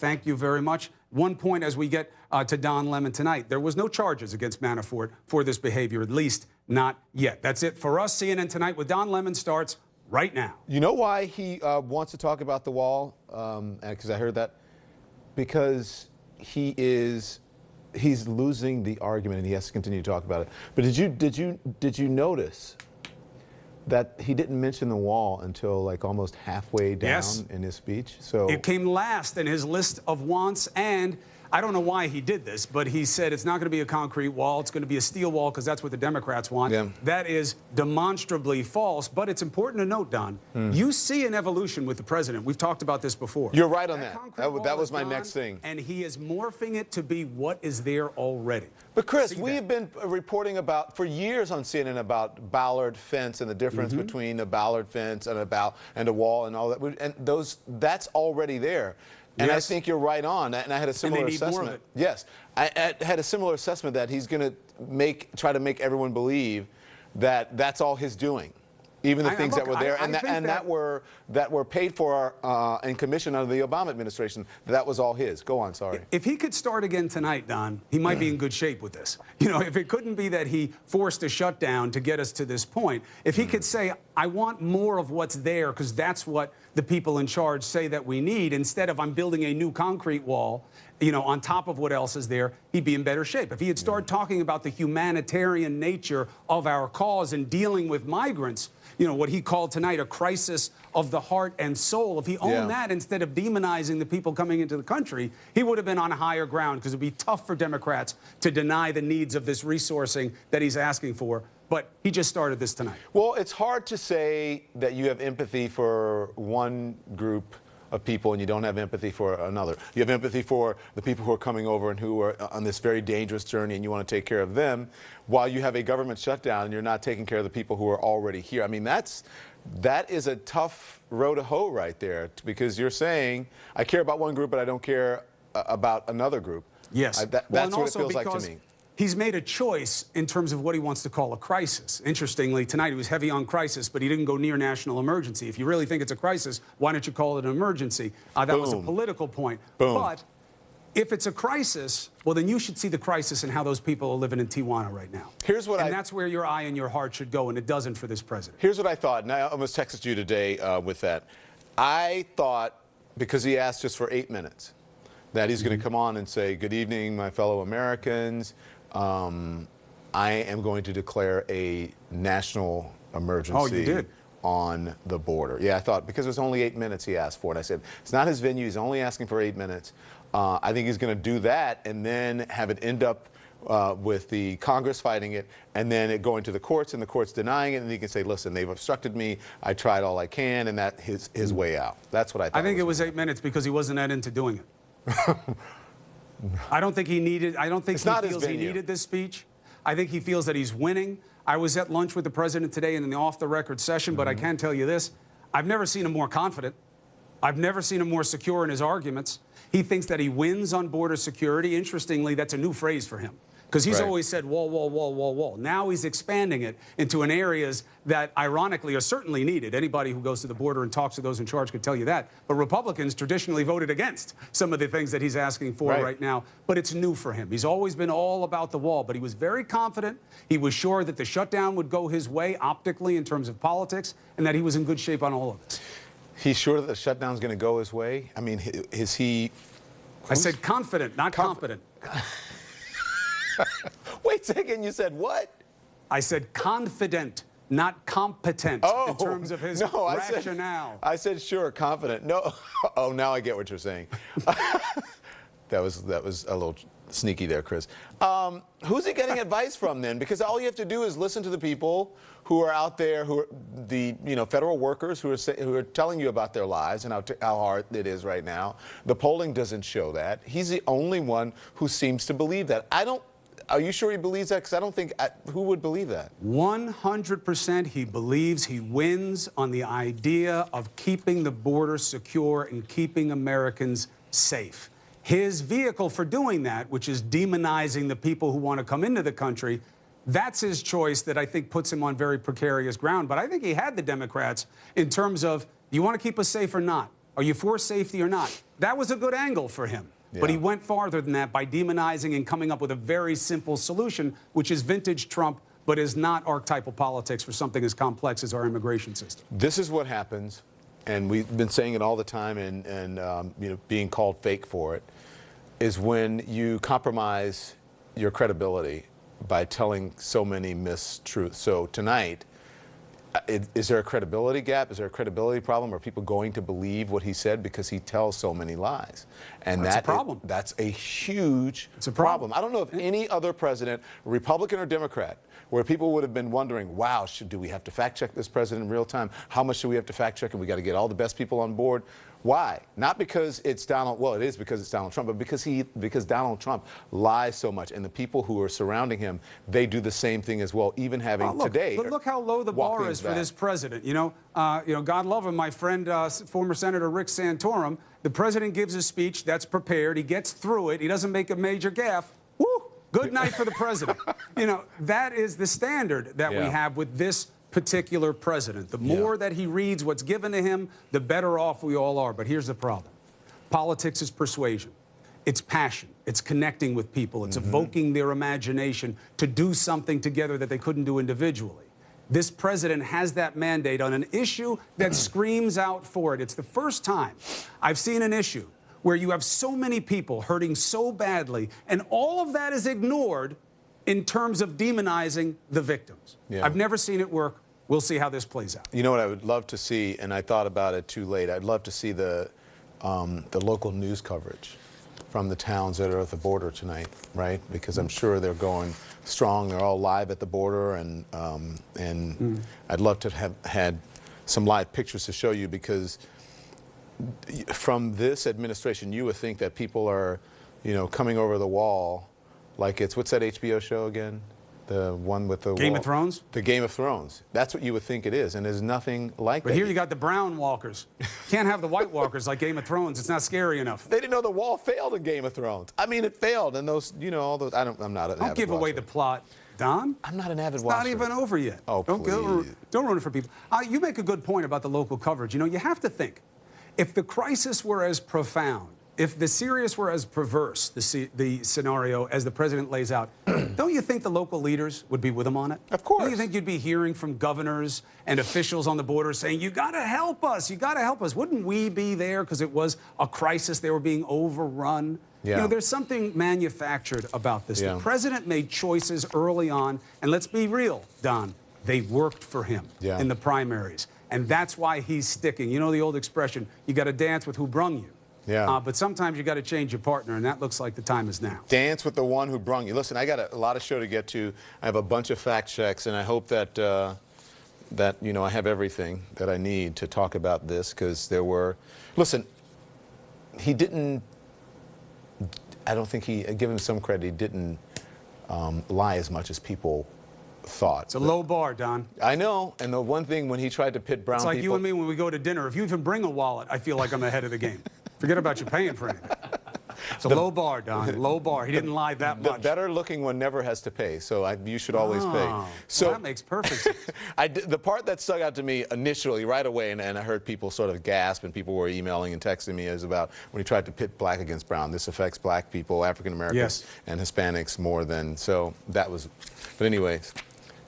Thank you very much. One point as we get to Don Lemon tonight. There was no charges against Manafort for this behavior, at least not yet. That's it for us. CNN Tonight with Don Lemon starts right now. You know why he wants to talk about the wall? Because I heard that. Because he's losing the argument and he has to continue to talk about it. But did you notice that he didn't mention the wall until like almost halfway down in his speech? So it came last in his list of wants, and I don't know why he did this, but he said it's not going to be a concrete wall, it's going to be a steel wall because that's what the Democrats want. Yeah. That is demonstrably false, but it's important to note, Don, you see an evolution with the president. We've talked about this before. You're right on that. That was my next thing. And he is morphing it to be what is there already. But Chris, we have been reporting about for years on CNN about Ballard fence and the difference between a Ballard fence and a wall and all that. And that's already there. And I think you're right on. And I had a similar assessment. Yes, I had a similar assessment that he's going to try to make everyone believe that that's all his doing, even the things that were there that were paid for and commissioned under the Obama administration. That was all his. Go on. Sorry. If he could start again tonight, Don, he might be in good shape with this. You know, if it couldn't be that he forced a shutdown to get us to this point, if he could say, I want more of what's there because that's what the people in charge say that we need, instead of I'm building a new concrete wall, you know, on top of what else is there, he'd be in better shape. If he had started talking about the humanitarian nature of our cause and dealing with migrants, you know, what he called tonight a crisis of the heart and soul, if he owned that instead of demonizing the people coming into the country, he would have been on higher ground, because it would be tough for Democrats to deny the needs of this resourcing that he's asking for. But he just started this tonight. Well, it's hard to say that you have empathy for one group of people and you don't have empathy for another. You have empathy for the people who are coming over and who are on this very dangerous journey, and you want to take care of them, while you have a government shutdown and you're not taking care of the people who are already here. I mean, that is a tough row to hoe right there, because you're saying, I care about one group, but I don't care about another group. Yes. That's what it feels like to me. He's made a choice in terms of what he wants to call a crisis. Interestingly, tonight he was heavy on crisis, but he didn't go near national emergency. If you really think it's a crisis, why don't you call it an emergency? That was a political point. But if it's a crisis, well, then you should see the crisis in how those people are living in Tijuana right now. And that's where your eye and your heart should go, and it doesn't for this president. Here's what I thought, and I almost texted you today with that. I thought, because he asked just for 8 minutes, that he's going to come on and say, good evening, my fellow Americans. I am going to declare a national emergency on the border. Yeah, I thought, because it was only 8 minutes he asked for it. I said, it's not his venue. He's only asking for 8 minutes. I think he's going to do that and then have it end up with the Congress fighting it, and then it going to the courts and the courts denying it, and he can say, listen, they've obstructed me. I tried all I can, and that his way out. That's what I thought. I think it was 8 minutes because he wasn't that into doing it. I don't think he needed. I don't think he feels he needed this speech. I think he feels that he's winning. I was at lunch with the president today in the off-the-record session, but I can tell you this: I've never seen him more confident. I've never seen him more secure in his arguments. He thinks that he wins on border security. Interestingly, that's a new phrase for him, because he's always said wall, wall, wall, wall, wall. Now he's expanding it into areas that, ironically, are certainly needed. Anybody who goes to the border and talks to those in charge could tell you that. But Republicans traditionally voted against some of the things that he's asking for right now. But it's new for him. He's always been all about the wall. But he was very confident. He was sure that the shutdown would go his way optically in terms of politics, and that he was in good shape on all of this. He's sure that the shutdown's going to go his way? I mean, is he... I said confident, not competent. Wait a second, you said what? I said confident, not competent, in terms of his rationale. I said sure, confident. No, oh, now I get what you're saying. That was a little sneaky there, Chris. Who's he getting advice from then? Because all you have to do is listen to the people who are out there, who are the federal workers who are telling you about their lives and how hard it is right now. The polling doesn't show that. He's the only one who seems to believe that. Are you sure he believes that? Because I don't think, who would believe that? 100% he believes he wins on the idea of keeping the border secure and keeping Americans safe. His vehicle for doing that, which is demonizing the people who want to come into the country, that's his choice that I think puts him on very precarious ground. But I think he had the Democrats in terms of, do you want to keep us safe or not? Are you for safety or not? That was a good angle for him. Yeah. But he went farther than that by demonizing and coming up with a very simple solution, which is vintage Trump, but is not archetypal politics for something as complex as our immigration system. This is what happens, and we've been saying it all the time, and you know, being called fake for it, is when you compromise your credibility by telling so many mistruths. So tonight, is there a credibility gap? Is there a credibility problem? Are people going to believe what he said because he tells so many lies? And that's a problem. That's a huge problem. I don't know if any other president, Republican or Democrat, where people would have been wondering, wow, do we have to fact check this president in real time? How much do we have to fact check? And we got to get all the best people on board. Why? Not because it's Donald, well, it is because it's Donald Trump, but because Donald Trump lies so much, and the people who are surrounding him, they do the same thing as well, even having today. But look how low the bar is for this president. You know, God love him, my friend, former Senator Rick Santorum. The president gives a speech that's prepared. He gets through it. He doesn't make a major gaffe. Woo! Good night for the president. You know, that is the standard that we have with this particular president. The more that he reads what's given to him, the better off we all are. But here's the problem. Politics is persuasion. It's passion. It's connecting with people. It's evoking their imagination to do something together that they couldn't do individually. This president has that mandate on an issue that screams out for it. It's the first time I've seen an issue where you have so many people hurting so badly, and all of that is ignored in terms of demonizing the victims. Yeah. I've never seen it work. We'll see how this plays out. You know what I would love to see, and I thought about it too late, I'd love to see the local news coverage from the towns that are at the border tonight, right? Because I'm sure they're going strong. They're all live at the border, and I'd love to have had some live pictures to show you, because from this administration, you would think that people are, you know, coming over the wall like it's, what's that HBO show again? The one with the Game wall? of Thrones? The Game of Thrones. That's what you would think it is, and there's nothing like that. But here you got the brown walkers. Can't have the white walkers like Game of Thrones. It's not scary enough. They didn't know the wall failed in Game of Thrones. I mean, it failed, and those, you know, all those. I'm not an avid Don't give away the plot, Don. I'm not an avid It's watcher. not even over yet. Oh, don't please. Don't ruin it for people. You make a good point about the local coverage. You know, you have to think, if the crisis were as profound, if the serious were as perverse, the scenario as the president lays out, don't you think the local leaders would be with him on it? Of course. Don't you think you'd be hearing from governors and officials on the border saying, you got to help us, you got to help us? Wouldn't we be there because it was a crisis, they were being overrun? Yeah. You know, there's something manufactured about this. Yeah. The president made choices early on, and let's be real, Don, they worked for him in the primaries. And that's why he's sticking. You know the old expression, you got to dance with who brung you. Yeah. But sometimes you got to change your partner, and that looks like the time is now. Dance with the one who brung you. Listen, I got a lot of show to get to. I have a bunch of fact checks, and I hope that that you know I have everything that I need to talk about this, because there were. Listen, he didn't. I don't think he. Give him some credit. He didn't lie as much as people thought. It's a low bar, Don. I know. And the one thing, when he tried to pit brown It's like people, you and me when we go to dinner. If you even bring a wallet, I feel like I'm ahead of the game. Forget about you paying for anything. It's a low bar, Don. Low bar. He didn't lie that much. The better-looking one never has to pay, so you should always pay. So well, that makes perfect sense. The part that stuck out to me initially, right away, and I heard people sort of gasp, and people were emailing and texting me, is about when he tried to pit black against brown. This affects black people, African Americans, and Hispanics more than. So that was. But anyways.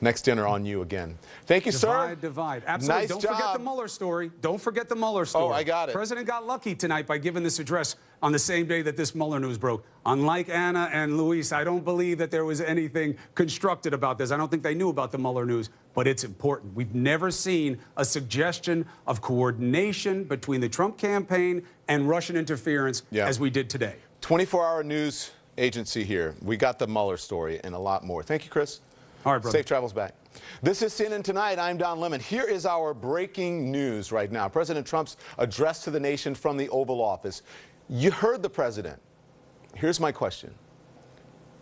Next dinner on you again. Thank you, sir. Divide. Absolutely. Nice Don't job. forget the Mueller story. Don't forget the Mueller story. Oh, I got it. The president got lucky tonight by giving this address on the same day that this Mueller news broke. Unlike Anna and Luis, I don't believe that there was anything constructed about this. I don't think they knew about the Mueller news, but it's important. We've never seen a suggestion of coordination between the Trump campaign and Russian interference as we did today. 24-hour news agency here. We got the Mueller story and a lot more. Thank you, Chris. All right, brother. Safe travels back. This is CNN Tonight. I'm Don Lemon. Here is our breaking news right now. President Trump's address to the nation from the Oval Office. You heard the president. Here's my question.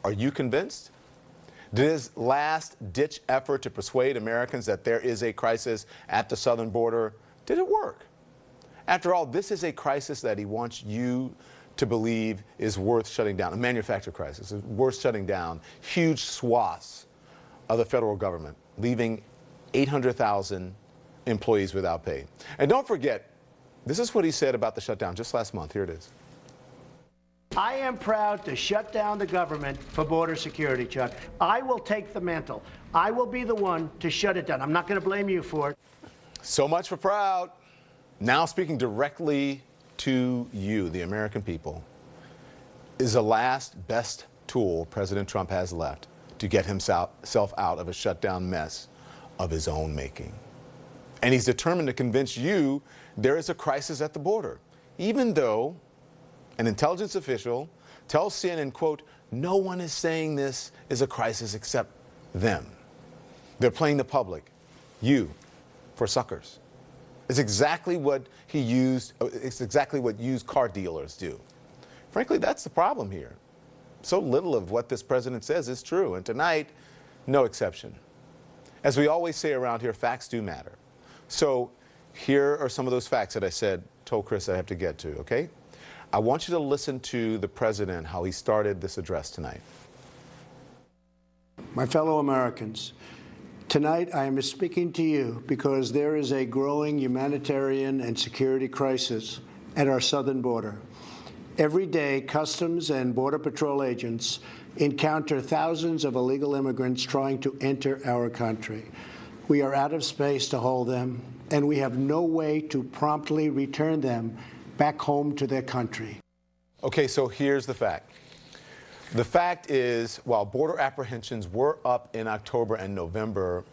Are you convinced? Did his last-ditch effort to persuade Americans that there is a crisis at the southern border, did it work? After all, this is a crisis that he wants you to believe is worth shutting down, a manufactured crisis, worth shutting down huge swaths of the federal government, leaving 800,000 employees without pay. And don't forget, This is what he said about the shutdown just last month. Here it is. I am proud to shut down the government for border security, Chuck. I will take the mantle. I will be the one to shut it down. I'm not going to blame you for it. So much for proud. Now speaking directly to you, the American people, is the last best tool President Trump has left to get himself out of a shutdown mess of his own making. And he's determined to convince you there is a crisis at the border, even though an intelligence official tells CNN, quote, no one is saying this is a crisis except them. They're playing the public, you, for suckers. It's exactly what it's exactly what used car dealers do. Frankly, that's the problem here. So little of what this president says is true, and tonight, no exception. As we always say around here, facts do matter. So here are some of those facts that I told Chris I have to get to, okay? I want you to listen to the president, how he started this address tonight. My fellow Americans, tonight I am speaking to you because there is a growing humanitarian and security crisis at our southern border. Every day, Customs and Border Patrol agents encounter thousands of illegal immigrants trying to enter our country. We are out of space to hold them, and we have no way to promptly return them back home to their country. Okay, so here's the fact. The fact is, while border apprehensions were up in October and November,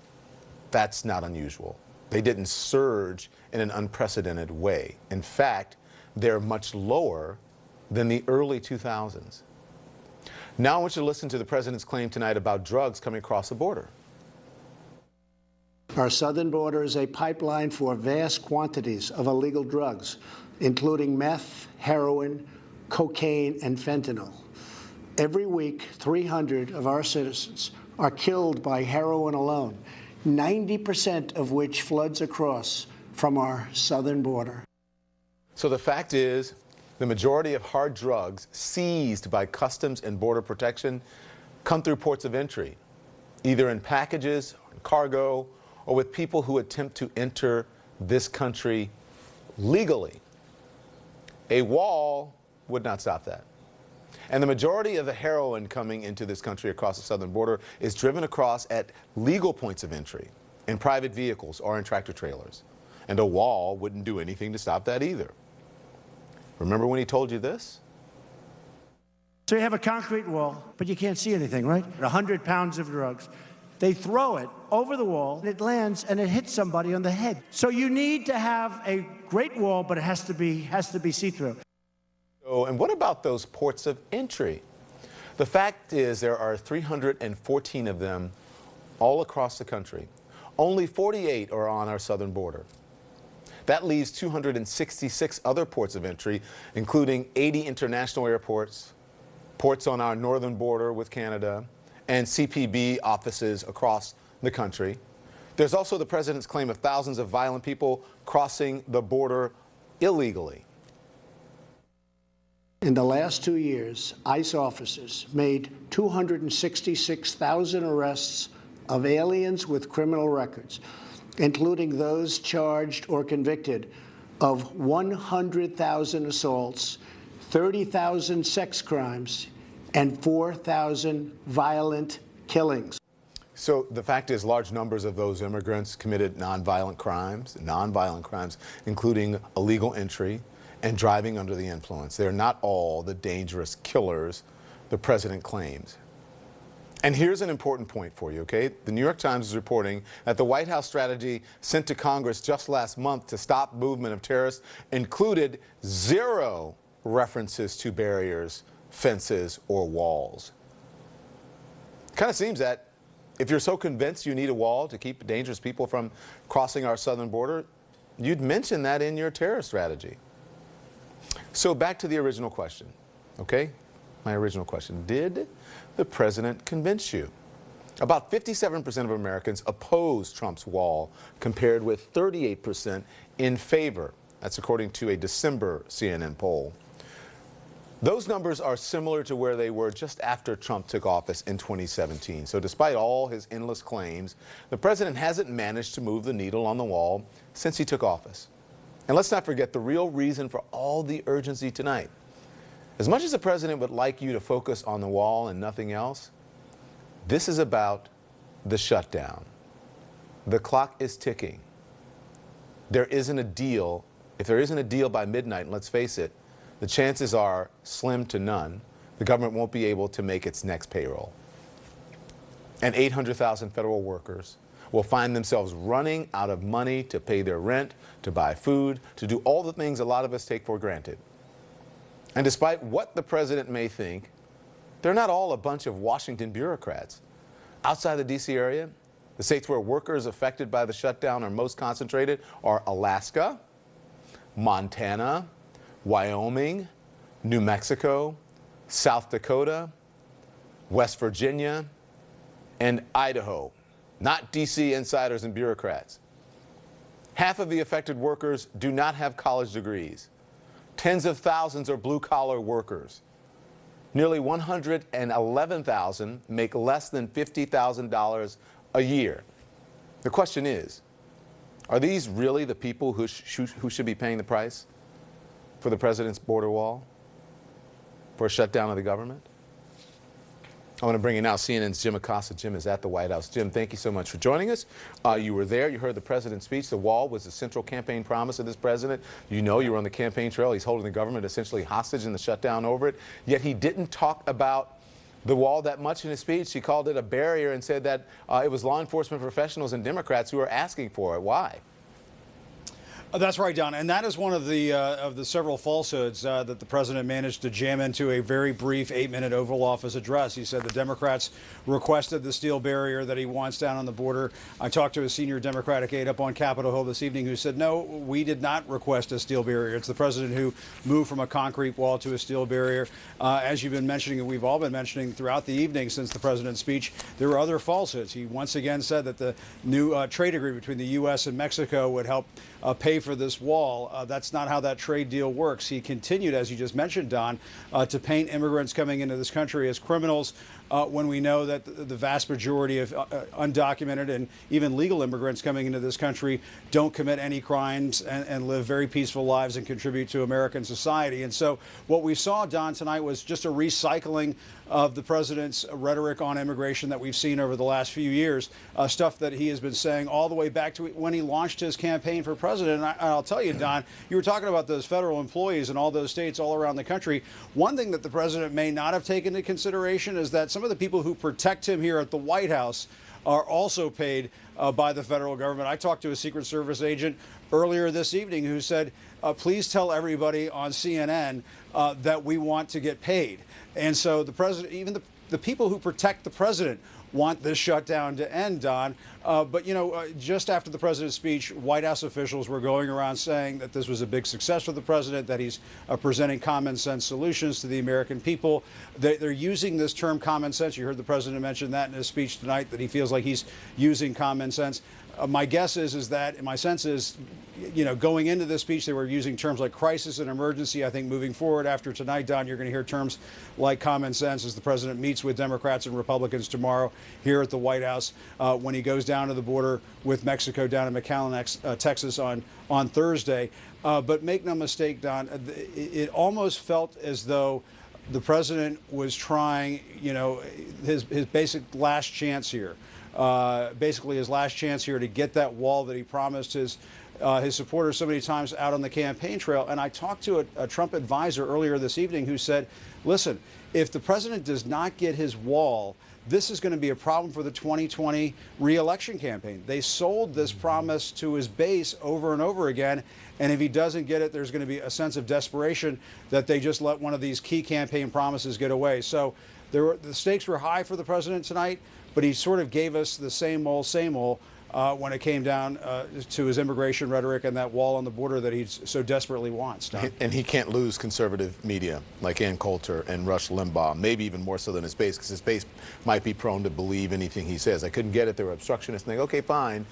that's not unusual. They didn't surge in an unprecedented way. In fact, they're much lower than the early 2000s. Now I want you to listen to the president's claim tonight about drugs coming across the border. Our southern border is a pipeline for vast quantities of illegal drugs, including meth, heroin, cocaine, and fentanyl. Every week, 300 of our citizens are killed by heroin alone, 90% of which floods across from our southern border. So the fact is, the majority of hard drugs seized by Customs and Border Protection come through ports of entry, either in packages, or cargo, or with people who attempt to enter this country legally. A wall would not stop that. And the majority of the heroin coming into this country across the southern border is driven across at legal points of entry, in private vehicles or in tractor trailers. And a wall wouldn't do anything to stop that either. Remember when he told you this? So you have a concrete wall, but you can't see anything, right? 100 pounds of drugs. They throw it over the wall, and it lands, and it hits somebody on the head. So you need to have a great wall, but it has to be see-through. Oh, and what about those ports of entry? The fact is there are 314 of them all across the country. Only 48 are on our southern border. That leaves 266 other ports of entry, including 80 international airports, ports on our northern border with Canada, and CPB offices across the country. There's also the president's claim of thousands of violent people crossing the border illegally. In the last 2 years, ICE officers made 266,000 arrests of aliens with criminal records, including those charged or convicted of 100,000 assaults, 30,000 sex crimes, and 4,000 violent killings. So the fact is, large numbers of those immigrants committed nonviolent crimes, including illegal entry and driving under the influence. They're not all the dangerous killers the president claims. And here's an important point for you, okay? The New York Times is reporting that the White House strategy sent to Congress just last month to stop movement of terrorists included 0 references to barriers, fences, or walls. Kind of seems that if you're so convinced you need a wall to keep dangerous people from crossing our southern border, you'd mention that in your terror strategy. So back to the original question, okay? My original question. Did the president convince you? About 57% of Americans oppose Trump's wall, compared with 38% in favor. That's according to a December CNN poll. Those numbers are similar to where they were just after Trump took office in 2017. So despite all his endless claims, the president hasn't managed to move the needle on the wall since he took office. And let's not forget the real reason for all the urgency tonight. As much as the president would like you to focus on the wall and nothing else, this is about the shutdown. The clock is ticking. There isn't a deal. If there isn't a deal by midnight, and let's face it, the chances are slim to none, the government won't be able to make its next payroll. And 800,000 federal workers will find themselves running out of money to pay their rent, to buy food, to do all the things a lot of us take for granted. And despite what the president may think, they're not all a bunch of Washington bureaucrats. Outside the D.C. area, the states where workers affected by the shutdown are most concentrated are Alaska, Montana, Wyoming, New Mexico, South Dakota, West Virginia, and Idaho. Not D.C. insiders and bureaucrats. Half of the affected workers do not have college degrees. Tens of thousands are blue-collar workers. Nearly 111,000 make less than $50,000 a year. The question is, are these really the people who should be paying the price for the president's border wall, for a shutdown of the government? I want to bring in now CNN's Jim Acosta. Jim is at the White House. Jim, thank you so much for joining us. You were there. You heard the president's speech. The wall was the central campaign promise of this president. You know, you were on the campaign trail. He's holding the government essentially hostage in the shutdown over it. Yet he didn't talk about the wall that much in his speech. He called it a barrier and said that it was law enforcement professionals and Democrats who were asking for it. Why? That's right, Don, and that is one of the several falsehoods that the president managed to jam into a very brief 8-minute Oval Office address. He said the Democrats requested the steel barrier that he wants down on the border. I talked to a senior Democratic aide up on Capitol Hill this evening who said, no, we did not request a steel barrier. It's the president who moved from a concrete wall to a steel barrier. As you've been mentioning, and we've all been mentioning throughout the evening since the president's speech, there were other falsehoods. He once again said that the new trade agreement between the U.S. and Mexico would help pay for this wall. That's not how that trade deal works. He continued, as you just mentioned, Don, to paint immigrants coming into this country as criminals when we know that the vast majority of undocumented and even legal immigrants coming into this country don't commit any crimes and live very peaceful lives and contribute to American society. And so what we saw, Don, tonight was just a recycling of the president's rhetoric on immigration that we've seen over the last few years, stuff that he has been saying all the way back to when he launched his campaign for president. And I'll tell you, Don, you were talking about those federal employees in all those states all around the country. One thing that the president may not have taken into consideration is that some of the people who protect him here at the White House are also paid by the federal government. I talked to a Secret Service agent earlier this evening who said, please tell everybody on CNN that we want to get paid. And so the president, even the people who protect the president want this shutdown to end, Don. But, you know, just after the president's speech, White House officials were going around saying that this was a big success for the president, that he's presenting common sense solutions to the American people. They're using this term common sense. You heard the president mention that in his speech tonight, that he feels like he's using common sense. My guess is that, and my sense is, you know, going into this speech, they were using terms like crisis and emergency. I think moving forward after tonight, Don, you're going to hear terms like common sense as the president meets with Democrats and Republicans tomorrow here at the White House when he goes down to the border with Mexico down in McAllen, Texas on Thursday. But make no mistake, Don, it almost felt as though the president was trying, you know, his basic last chance here. Basically his last chance here to get that wall that he promised his supporters so many times out on the campaign trail. And I talked to a Trump advisor earlier this evening who said, listen, if the president does not get his wall, this is going to be a problem for the 2020 re-election campaign. They sold this promise to his base over and over again. And if he doesn't get it, there's going to be a sense of desperation that they just let one of these key campaign promises get away. So the stakes were high for the president tonight, but he sort of gave us the same old when it came down to his immigration rhetoric and that wall on the border that he so desperately wants. Don. And he can't lose conservative media like Ann Coulter and Rush Limbaugh, maybe even more so than his base, because his base might be prone to believe anything he says. I couldn't get it. They were obstructionists. And they go, okay, fine.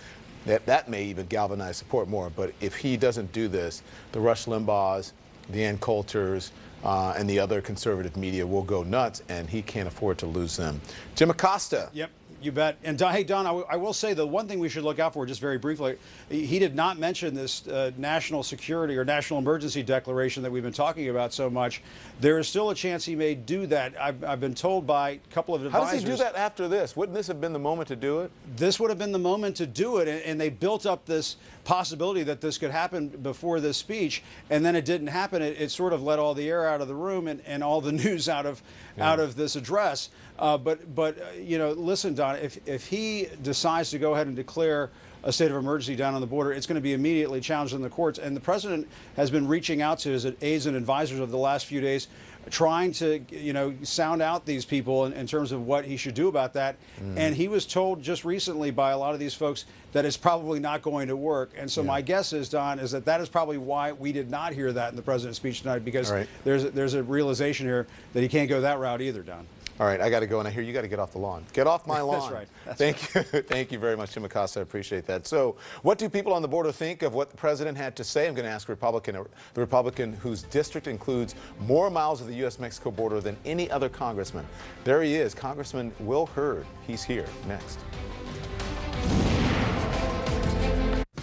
That may even galvanize support more. But if he doesn't do this, the Rush Limbaughs, the Ann Coulters, and the other conservative media will go nuts, and he can't afford to lose them. Jim Acosta. Yep. You bet. And Don, hey, Don, I will say the one thing we should look out for, just very briefly, he did not mention this national security or national emergency declaration that we've been talking about so much. There is still a chance he may do that. I've been told by a couple of advisors. How does he do that after this? Wouldn't this have been the moment to do it? This would have been the moment to do it, and they built up this possibility that this could happen before this speech, and then it didn't happen. It sort of let all the air out of the room and all the news out of this address. But you know, listen, Don, if he decides to go ahead and declare a state of emergency down on the border, it's going to be immediately challenged in the courts. And the president has been reaching out to his aides and advisors over the last few days, trying to, you know, sound out these people in terms of what he should do about that. And he was told just recently by a lot of these folks that it's probably not going to work. And so my guess is, Don, is that is probably why we did not hear that in the president's speech tonight, because there's a realization here that he can't go that route either, Don. All right, I got to go, and I hear you got to get off the lawn. Get off my lawn. That's right. Thank you. Thank you very much, Jim Acosta. I appreciate that. So what do people on the border think of what the president had to say? I'm going to ask the Republican whose district includes more miles of the U.S.-Mexico border than any other congressman. There he is, Congressman Will Hurd. He's here next.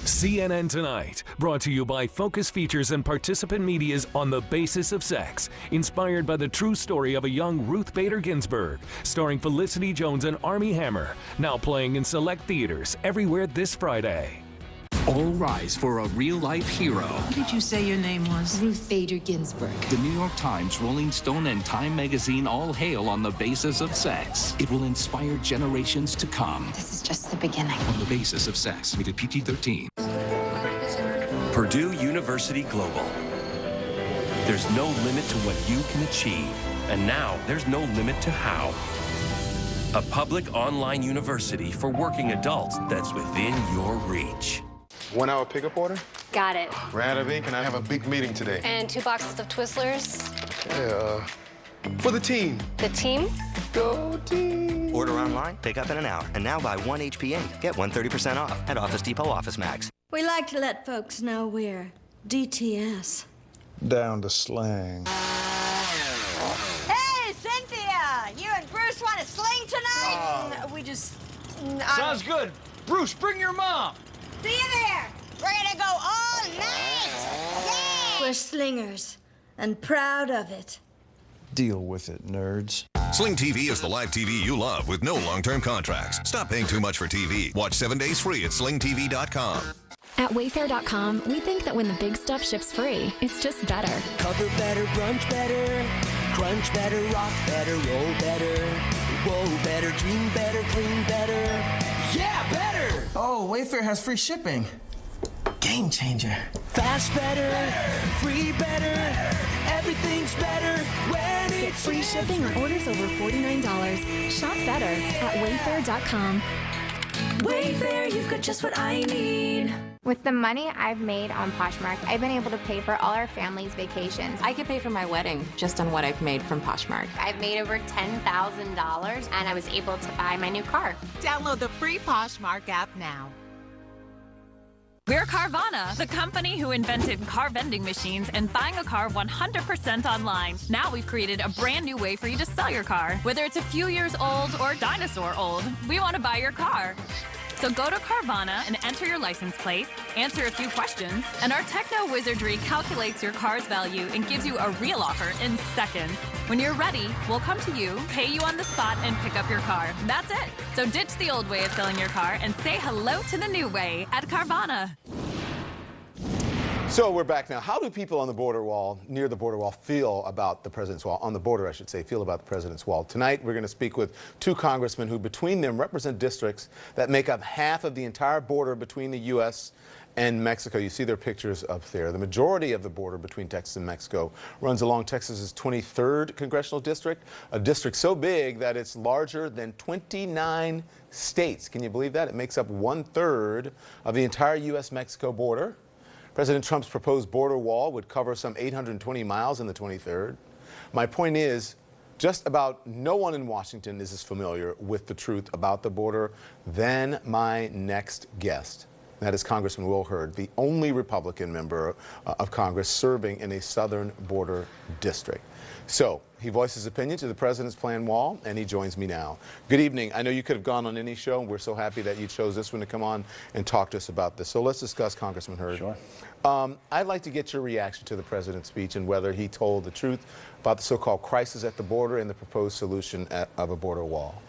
CNN Tonight, brought to you by Focus Features and Participant Media's On the Basis of Sex, inspired by the true story of a young Ruth Bader Ginsburg, starring Felicity Jones and Armie Hammer, now playing in select theaters everywhere this Friday. All rise for a real-life hero. What did you say your name was? Ruth Bader Ginsburg. The New York Times, Rolling Stone, and Time magazine all hail On the Basis of Sex. It will inspire generations to come. This is just the beginning. On the Basis of Sex, rated PG-13. Purdue University Global. There's no limit to what you can achieve, and now there's no limit to how. A public online university for working adults that's within your reach. 1 hour pickup order? Got it. Ran out of ink and I have a big meeting today. And 2 boxes of Twizzlers. Yeah, for the team. The team? Go team. Order online, pick up in an hour. And now buy 1 HP ink, get 30% off at Office Depot Office Max. We like to let folks know we're DTS. Down to slang. Hey, Cynthia! You and Bruce want to sling tonight? We just... Sounds good. Bruce, bring your mom. See you there! We're gonna go all night! Yeah! We're slingers, and proud of it. Deal with it, nerds. Sling TV is the live TV you love with no long-term contracts. Stop paying too much for TV. Watch 7 days free at slingtv.com. At Wayfair.com, we think that when the big stuff ships free, it's just better. Cover better, brunch better, crunch better, rock better, roll better, whoa better, dream better, clean better. Yeah, better! Oh, Wayfair has free shipping. Game changer. Fast better, free better, everything's better when Get it's free shipping on orders over $49. Shop better at Wayfair.com. Wayfair, you've got just what I need. With the money I've made on Poshmark, I've been able to pay for all our family's vacations. I could pay for my wedding just on what I've made from Poshmark. I've made over $10,000, and I was able to buy my new car. Download the free Poshmark app now. We're Carvana, the company who invented car vending machines and buying a car 100% online. Now we've created a brand new way for you to sell your car. Whether it's a few years old or dinosaur old, we want to buy your car. So go to Carvana and enter your license plate, answer a few questions, and our techno wizardry calculates your car's value and gives you a real offer in seconds. When you're ready, we'll come to you, pay you on the spot, and pick up your car. That's it. So ditch the old way of selling your car and say hello to the new way at Carvana. So we're back now. How do people on the border wall, near the border wall, feel about the president's wall? On the border, I should say, feel about the president's wall. Tonight, we're going to speak with 2 congressmen who, between them, represent districts that make up half of the entire border between the U.S. and Mexico. You see their pictures up there. The majority of the border between Texas and Mexico runs along Texas's 23rd congressional district, a district so big that it's larger than 29 states. Can you believe that? It makes up 1/3 of the entire U.S.-Mexico border. President Trump's proposed border wall would cover some 820 miles in the 23rd. My point is, just about no one in Washington is as familiar with the truth about the border than my next guest. That is Congressman Will Hurd, the only Republican member of Congress serving in a southern border district. So he voiced his opinion to the president's planned wall, and he joins me now. Good evening. I know you could have gone on any show. We're so happy that you chose this one to come on and talk to us about this. So let's discuss, Congressman Hurd. Sure. I'd like to get your reaction to the president's speech and whether he told the truth about the so-called crisis at the border and the proposed solution of a border wall.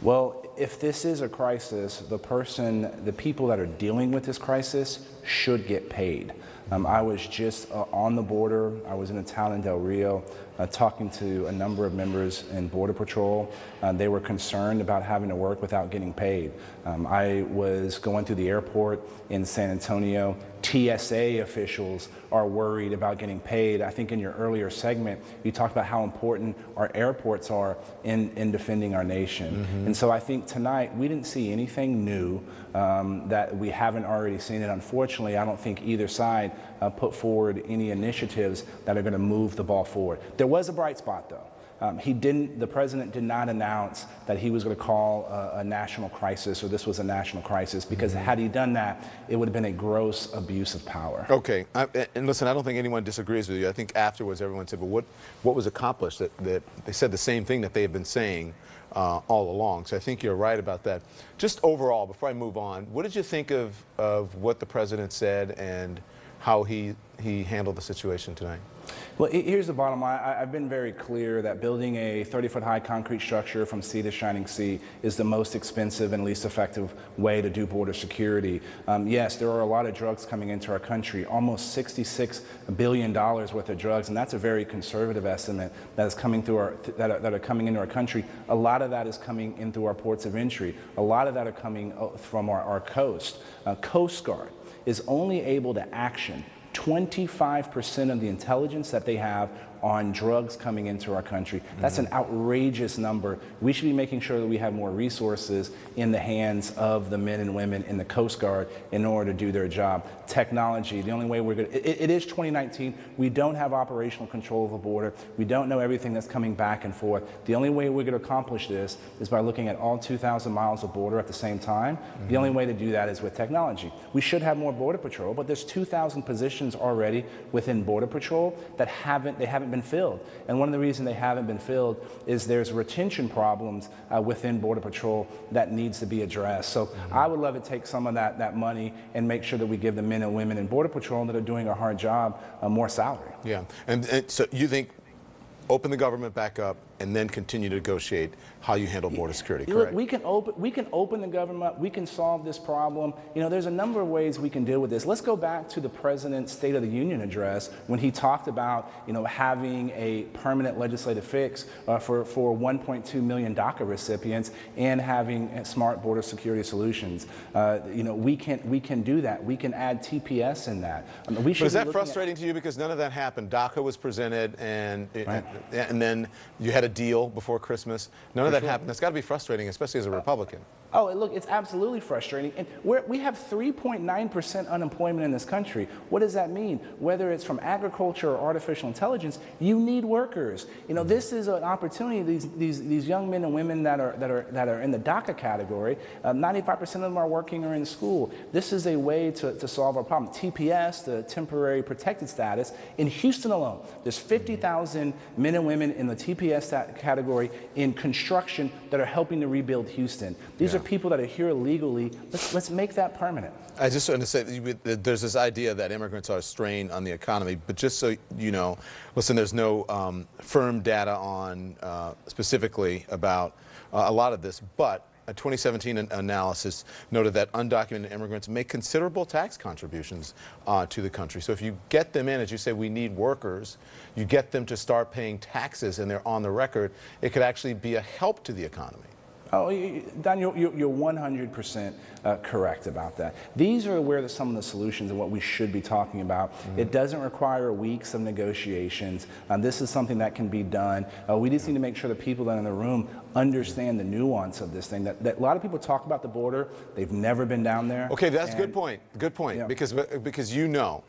Well, if this is a crisis, the people that are dealing with this crisis should get paid. I was just on the border. I was in a town in Del Rio talking to a number of members in Border Patrol. They were concerned about having to work without getting paid. I was going through the airport in San Antonio. TSA officials are worried about getting paid. I think in your earlier segment, you talked about how important our airports are in defending our nation. And so I think tonight we didn't see anything new that we haven't already seen. And unfortunately, I don't think either side put forward any initiatives that are going to move the ball forward. There was a bright spot, though. The president did not announce that he was going to call a national crisis, or this was a national crisis, because had he done that, it would have been a gross abuse of power. Okay, and listen, I don't think anyone disagrees with you. I think afterwards everyone said, well, what was accomplished? That they said the same thing that they have been saying all along. So I think you're right about that. Just overall, before I move on, what did you think of what the president said and how he handled the situation tonight? Well, here's the bottom line. I've been very clear that building a 30-foot high concrete structure from sea to shining sea is the most expensive and least effective way to do border security. Yes, there are a lot of drugs coming into our country, almost $66 billion worth of drugs, and that's a very conservative estimate that is coming through that are coming into our country. A lot of that is coming in through our ports of entry. A lot of that are coming from our coast. Coast Guard is only able to action 25% of the intelligence that they have on drugs coming into our country. That's an outrageous number. We should be making sure that we have more resources in the hands of the men and women in the Coast Guard in order to do their job. Technology, the only way we're going to, it is 2019. We don't have operational control of the border. We don't know everything that's coming back and forth. The only way we're going to accomplish this is by looking at all 2,000 miles of border at the same time. The only way to do that is with technology. We should have more Border Patrol, but there's 2,000 positions already within Border Patrol that haven't been filled. And one of the reasons they haven't been filled is there's retention problems within Border Patrol that needs to be addressed. So I would love to take some of that money and make sure that we give the men and women in Border Patrol that are doing a hard job more salary. Yeah, and so you think open the government back up and then continue to negotiate how you handle border security, correct? Look, we can open the government up. We can solve this problem. You know, there's a number of ways we can deal with this. Let's go back to the president's State of the Union address when he talked about, you know, having a permanent legislative fix for 1.2 million DACA recipients and having smart border security solutions. You know, we can do that. We can add TPS in that. I mean, but is that frustrating to you because none of that happened? DACA was presented and then you had a deal before Christmas. None of that happened. That's got to be frustrating, especially as a Republican. Oh, look, it's absolutely frustrating. And we have 3.9% unemployment in this country. What does that mean? Whether it's from agriculture or artificial intelligence, you need workers. You know, this is an opportunity. These young men and women that are in the DACA category, 95% of them are working or in school. This is a way to solve our problem. TPS, the temporary protected status, in Houston alone, there's 50,000 men and women in the TPS category in construction that are helping to rebuild Houston. These are people that are here illegally. Let's make that permanent. I just want to say there's this idea that immigrants are a strain on the economy, but just so you know, listen, there's no firm data on specifically about a lot of this, but a 2017 analysis noted that undocumented immigrants make considerable tax contributions to the country. So if you get them in, as you say, we need workers, you get them to start paying taxes and they're on the record, it could actually be a help to the economy. Oh, Don, you're 100% correct about that. These are where some of the solutions and what we should be talking about. It doesn't require weeks of negotiations. This is something that can be done. We just need to make sure that people that are in the room understand the nuance of this thing. That a lot of people talk about the border. They've never been down there. Okay, that's a good point. Good point. Yeah. Because you know,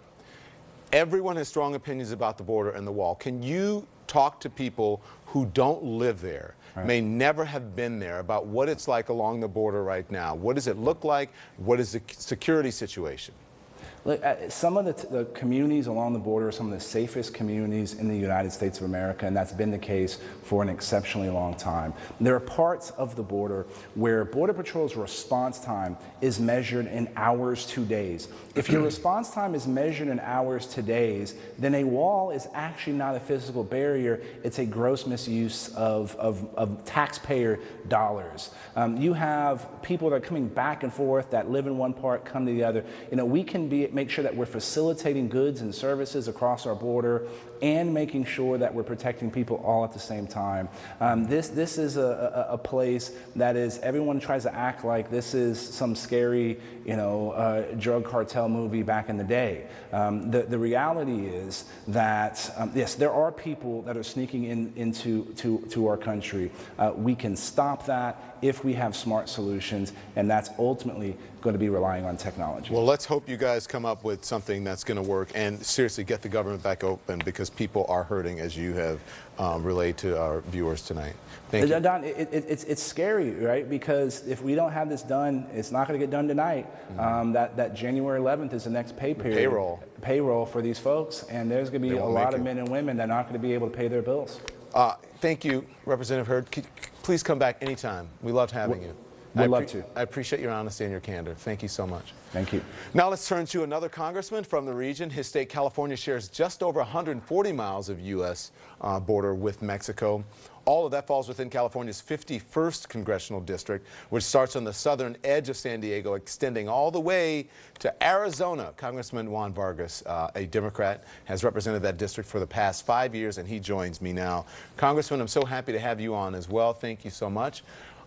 everyone has strong opinions about the border and the wall. Can you talk to people who don't live there, may never have been there, about what it's like along the border right now. What does it look like? What is the security situation? Look, some of the communities along the border are some of the safest communities in the United States of America, and that's been the case for an exceptionally long time. There are parts of the border where Border Patrol's response time is measured in hours to days. If your response time is measured in hours to days, then a wall is actually not a physical barrier. It's a gross misuse of taxpayer dollars. You have people that are coming back and forth that live in one part, come to the other. You know, we can make sure that we're facilitating goods and services across our border and making sure that we're protecting people all at the same time. This is a place that is, everyone tries to act like this is some scary, drug cartel movie back in the day. The reality is that, yes, there are people that are sneaking into our country. We can stop that if we have smart solutions, and that's ultimately going to be relying on technology. Well, let's hope you guys come up with something that's going to work, and seriously get the government back open, because people are hurting, as you have relayed to our viewers tonight. Thank you. Don, it's scary, right? Because if we don't have this done, it's not going to get done tonight. That January 11th is the next pay period. Payroll for these folks, and there's going to be a lot of men and women that are not going to be able to pay their bills. Thank you, Representative Hurd. Please come back anytime. We loved having you. We'd love to. I appreciate your honesty and your candor. Thank you so much. Thank you. Now let's turn to another congressman from the region. His state, California, shares just over 140 miles of U.S. Border with Mexico. All of that falls within California's 51st congressional district, which starts on the southern edge of San Diego, extending all the way to Arizona. Congressman Juan Vargas, a Democrat, has represented that district for the past 5 years, and he joins me now. Congressman, I'm so happy to have you on as well. Thank you so much.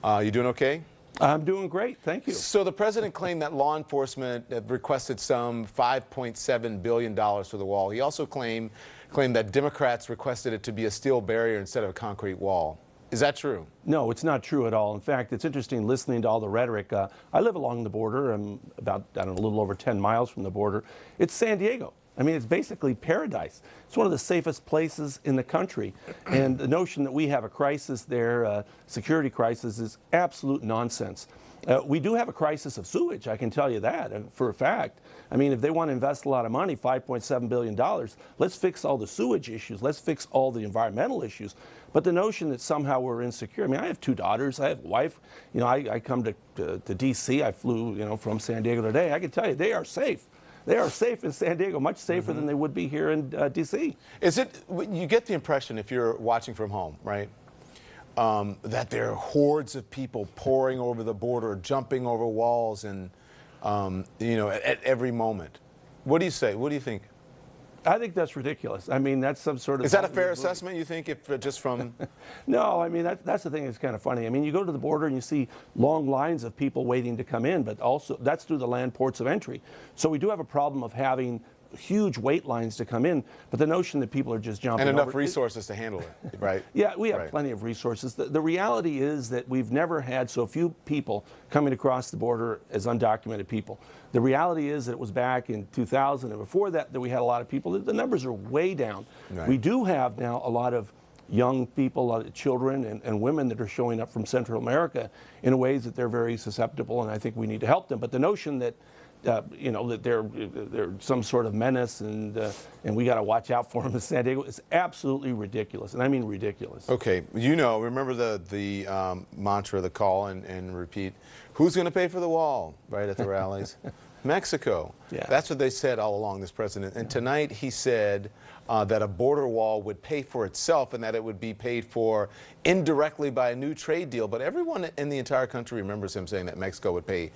You doing okay? I'm doing great, thank you. So the president claimed that law enforcement had requested some $5.7 billion for the wall. He also claimed that Democrats requested it to be a steel barrier instead of a concrete wall. Is that true? No, it's not true at all. In fact, it's interesting listening to all the rhetoric. I live along the border. I'm about, a little over 10 miles from the border. It's San Diego. I mean, it's basically paradise. It's one of the safest places in the country. And the notion that we have a crisis there, security crisis, is absolute nonsense. We do have a crisis of sewage, I can tell you that, and for a fact. I mean, if they want to invest a lot of money, $5.7 billion, let's fix all the sewage issues. Let's fix all the environmental issues. But the notion that somehow we're insecure, I mean, I have 2 daughters, I have a wife. I come to D.C., I flew, from San Diego today. I can tell you, they are safe. They are safe in San Diego, much safer than they would be here in D.C. Is it, you get the impression, if you're watching from home, right, that there are hordes of people pouring over the border, jumping over walls, and, at every moment. What do you say? What do you think? I think that's ridiculous. I mean, that's some sort of... Is that a fair assessment, you think, if just from... No, I mean, that's the thing that's kind of funny. I mean, you go to the border and you see long lines of people waiting to come in, but also that's through the land ports of entry. So we do have a problem of having huge wait lines to come in, but the notion that people are just jumping and enough over, resources to handle it, right? Yeah, we have plenty of resources. The reality is that we've never had so few people coming across the border as undocumented people. The reality is that it was back in 2000 and before that we had a lot of people. The numbers are way down. Right. We do have now a lot of young people, a lot of children and women that are showing up from Central America in ways that they're very susceptible, and I think we need to help them. But the notion that that they're some sort of menace and we got to watch out for them in San Diego is absolutely ridiculous, and I mean ridiculous. Okay, remember the mantra, the call and repeat, who's going to pay for the wall, right, at the rallies? Mexico. Yeah. That's what they said all along, this president. And tonight he said that a border wall would pay for itself and that it would be paid for indirectly by a new trade deal. But everyone in the entire country remembers him saying that Mexico would pay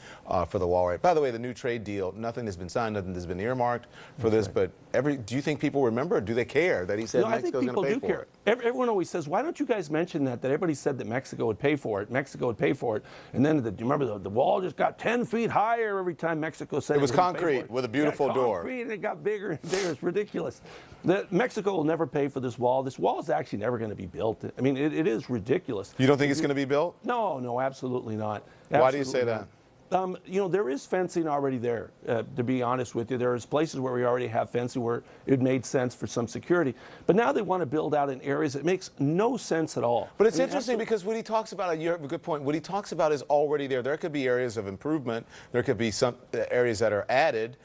for the wall. Right. By the way, the new trade deal, nothing has been signed, nothing has been earmarked for this. Right. But do you think people remember, or do they care that he said Mexico's going to pay for it? Everyone always says, why don't you guys mention that everybody said that Mexico would pay for it, Mexico would pay for it. And then, do you remember the wall just got 10 feet higher every time Mexico said it was concrete with a beautiful door. Concrete, and it got bigger and bigger. It's ridiculous. Mexico will never pay for this wall. This wall is actually never going to be built. I mean, it is ridiculous. You don't think it's going to be built? No, absolutely not. Why do you say that? You know, there is fencing already there, to be honest with you. There's places where we already have fencing where it made sense for some security. But now they want to build out in areas that makes no sense at all. But it's interesting because what he talks about, you have a good point, what he talks about is already there. There could be areas of improvement. There could be some areas that are added.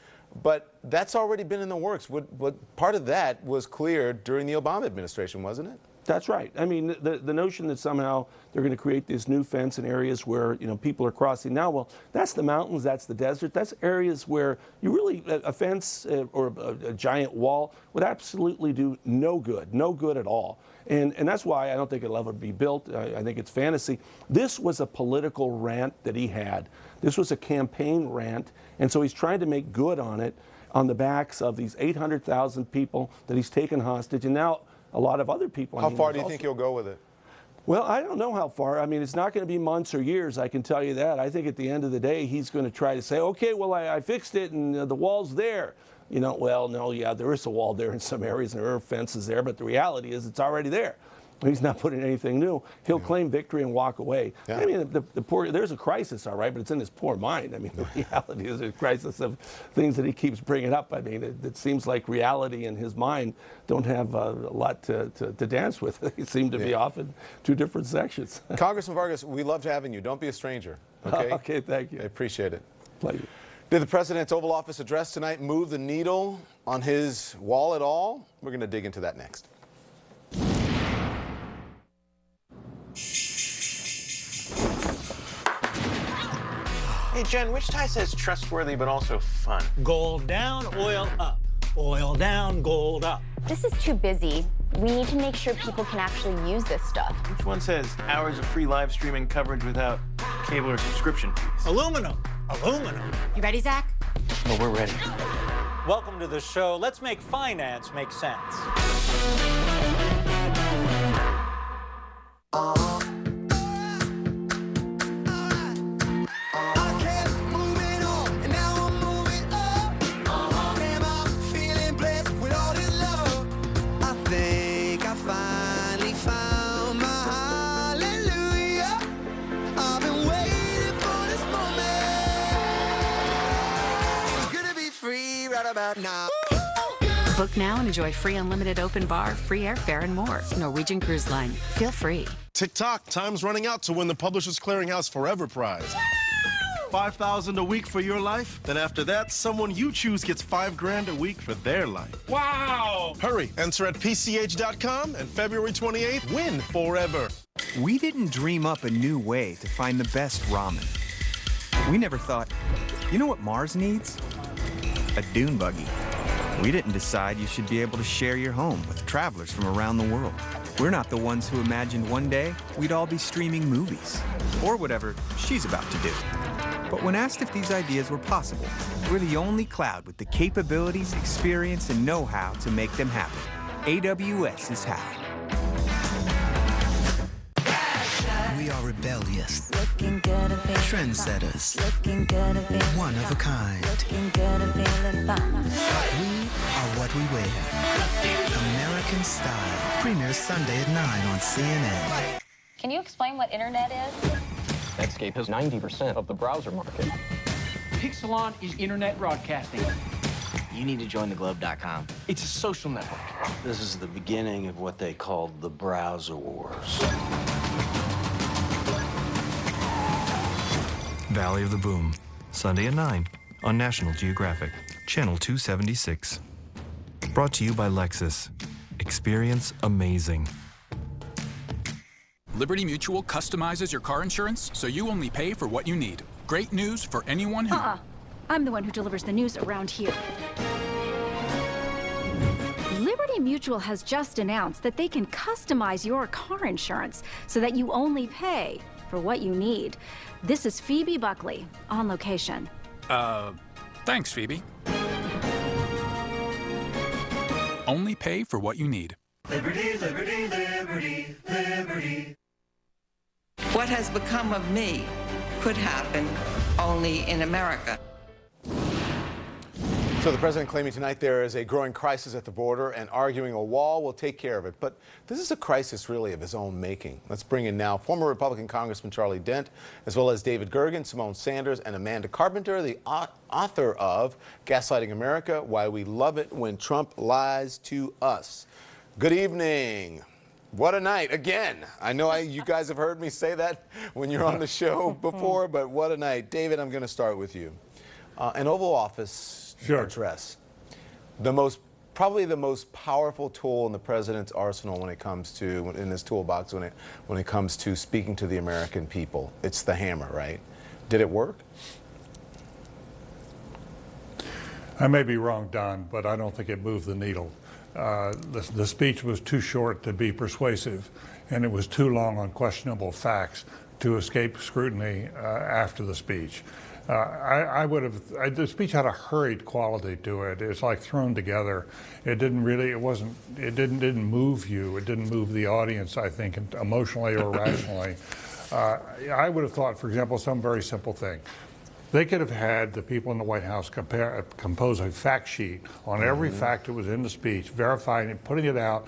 But that's already been in the works. What part of that was cleared during the Obama administration, wasn't it? That's right. I mean, the notion that somehow they're going to create this new fence in areas where, you know, people are crossing now, well, that's the mountains, that's the desert, that's areas where you really, a fence or a giant wall would absolutely do no good at all. And that's why I don't think it'll ever be built. I think it's fantasy. This was a political rant that he had. This was a campaign rant, and so he's trying to make good on it on the backs of these 800,000 people that he's taken hostage, and now a lot of other people. How far do you think he'll go with it? Well, I don't know how far. I mean, it's not going to be months or years, I can tell you that. I think at the end of the day, he's going to try to say, okay, well, I fixed it and the wall's there. You know, well, no, yeah, there is a wall there in some areas and there are fences there, but the reality is it's already there. He's not putting anything new. He'll claim victory and walk away. Yeah. I mean, the poor, there's a crisis, all right, but it's in his poor mind. I mean, the reality is a crisis of things that he keeps bringing up. I mean, it seems like reality and his mind don't have a lot to dance with. They seem to be off in two different sections. Congressman Vargas, we loved having you. Don't be a stranger, okay? Okay, thank you. I appreciate it. Pleasure. Did the president's Oval Office address tonight move the needle on his wall at all? We're going to dig into that next. Hey, Jen, which tie says trustworthy but also fun? Gold down, oil up. Oil down, gold up. This is too busy. We need to make sure people can actually use this stuff. Which one says hours of free live streaming coverage without cable or subscription fees? Aluminum. Aluminum. You ready, Zach? Oh, we're ready. Welcome to the show. Let's make finance make sense. Now. Book now and enjoy free unlimited open bar, free airfare, and more. Norwegian Cruise Line. Feel free. TikTok, time's running out to win the Publishers Clearinghouse Forever Prize. $5,000 a week for your life? Then after that, someone you choose gets $5 grand a week for their life. Wow! Hurry, enter at PCH.com and February 28th, win forever. We didn't dream up a new way to find the best ramen. We never thought, you know what Mars needs? A dune buggy. We didn't decide you should be able to share your home with travelers from around the world. We're not the ones who imagined one day we'd all be streaming movies, or whatever she's about to do. But when asked if these ideas were possible, we're the only cloud with the capabilities, experience, and know-how to make them happen. AWS is how. We are rebellious, trendsetters, one of a kind. We are what we wear. American Style premieres Sunday at 9 on CNN. Can you explain what internet is? Netscape has 90% of the browser market. Pixelon is internet broadcasting. You need to join theglobe.com. It's a social network. This is the beginning of what they called the browser wars. Valley of the Boom, Sunday at 9 on National Geographic, Channel 276. Brought to you by Lexus. Experience amazing. Liberty Mutual customizes your car insurance so you only pay for what you need. Great news for anyone who... I'm the one who delivers the news around here. Liberty Mutual has just announced that they can customize your car insurance so that you only pay for what you need. This is Phoebe Buckley, on location. Thanks, Phoebe. Only pay for what you need. Liberty, liberty, liberty, liberty. What has become of me could happen only in America. So the president claiming tonight there is a growing crisis at the border and arguing a wall will take care of it. But this is a crisis really of his own making. Let's bring in now former Republican Congressman Charlie Dent, as well as David Gergen, Simone Sanders, and Amanda Carpenter, the author of Gaslighting America, Why We Love It When Trump Lies to Us. Good evening. What a night again. I know you guys have heard me say that when you're on the show before, but what a night. David, I'm going to start with you. An Oval Office address, probably the most powerful tool in the president's arsenal when it comes to, in his toolbox, when it comes to speaking to the American people. It's the hammer, right? Did it work? I may be wrong, Don, but I don't think it moved the needle. The speech was too short to be persuasive, and it was too long on questionable facts to escape scrutiny after the speech. The speech had a hurried quality to it. It's like thrown together. It didn't move you. It didn't move the audience, I think, emotionally or rationally. I would have thought, for example, some very simple thing. They could have had the people in the White House compose a fact sheet on every fact that was in the speech, verifying it, putting it out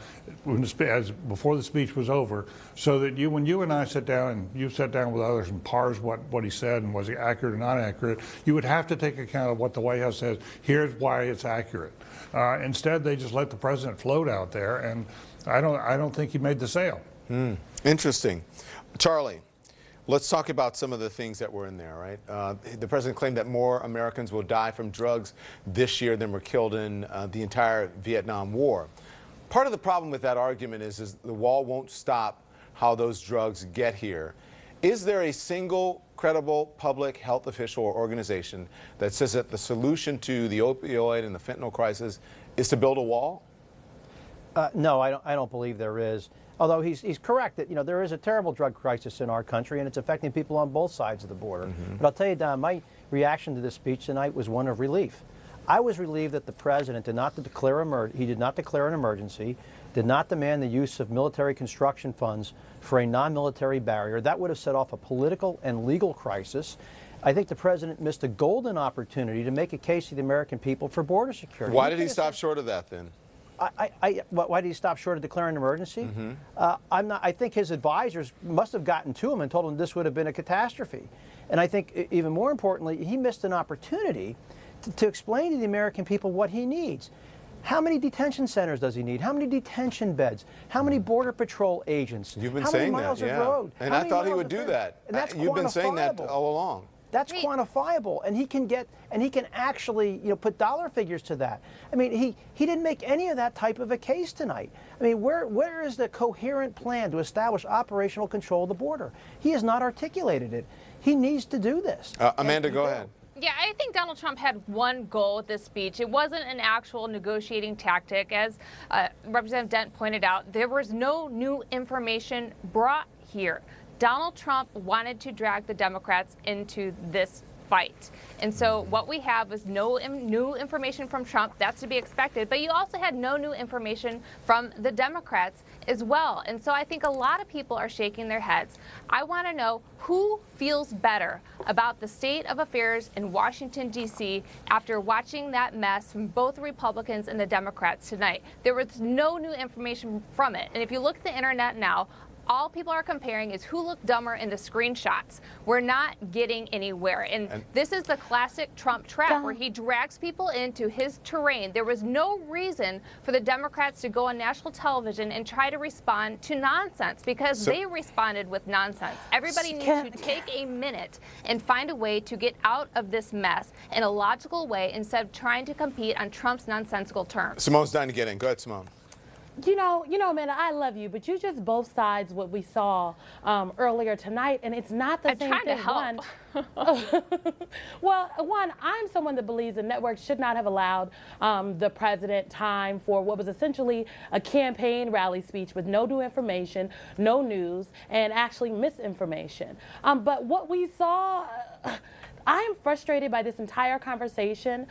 before the speech was over, so that when you and I sit down and you sat down with others and parse what he said and was he accurate or not accurate, you would have to take account of what the White House says. Here's why it's accurate. Instead, they just let the president float out there, and I don't think he made the sale. Interesting. Charlie. Let's talk about some of the things that were in there, right? The president claimed that more Americans will die from drugs this year than were killed in the entire Vietnam War. Part of the problem with that argument is the wall won't stop how those drugs get here. Is there a single credible public health official or organization that says that the solution to the opioid and the fentanyl crisis is to build a wall? No, I don't believe there is. Although he's correct that there is a terrible drug crisis in our country, and it's affecting people on both sides of the border. But I'll tell you, Don, my reaction to this speech tonight was one of relief. I was relieved that the president did not declare an emergency, did not demand the use of military construction funds for a non-military barrier. That would have set off a political and legal crisis. I think the president missed a golden opportunity to make a case to the American people for border security. Why did he stop short of that then? Why did he stop short of declaring an emergency? I think his advisors must have gotten to him and told him this would have been a catastrophe. And I think even more importantly, he missed an opportunity to explain to the American people what he needs. How many detention centers does he need? How many detention beds? How many Border Patrol agents? You've been How saying many miles that, of yeah. road? And I thought he would do that. And that's You've been saying that all along. That's quantifiable, and he can actually put dollar figures to that. I mean, he didn't make any of that type of a case tonight. I mean, where is the coherent plan to establish operational control of the border? He has not articulated it. He needs to do this. Amanda, go ahead. Yeah, I think Donald Trump had one goal with this speech. It wasn't an actual negotiating tactic. As Representative Dent pointed out, there was no new information brought here. Donald Trump wanted to drag the Democrats into this fight. And so what we have is no new information from Trump. That's to be expected. But you also had no new information from the Democrats as well. And so I think a lot of people are shaking their heads. I want to know who feels better about the state of affairs in Washington, D.C. after watching that mess from both the Republicans and the Democrats tonight. There was no new information from it. And if you look at the internet now, all people are comparing is who looked dumber in the screenshots. We're not getting anywhere. And this is the classic Trump trap where he drags people into his terrain. There was no reason for the Democrats to go on national television and try to respond to nonsense because they responded with nonsense. Everybody needs to take a minute and find a way to get out of this mess in a logical way instead of trying to compete on Trump's nonsensical terms. Simone's dying to get in. Go ahead, Simone. You know, Amanda, I love you, but you just both sides what we saw earlier tonight, and it's not the same thing. I'm trying to help. Well, I'm someone that believes the network should not have allowed the president time for what was essentially a campaign rally speech with no new information, no news, and actually misinformation. But what we saw, I am frustrated by this entire conversation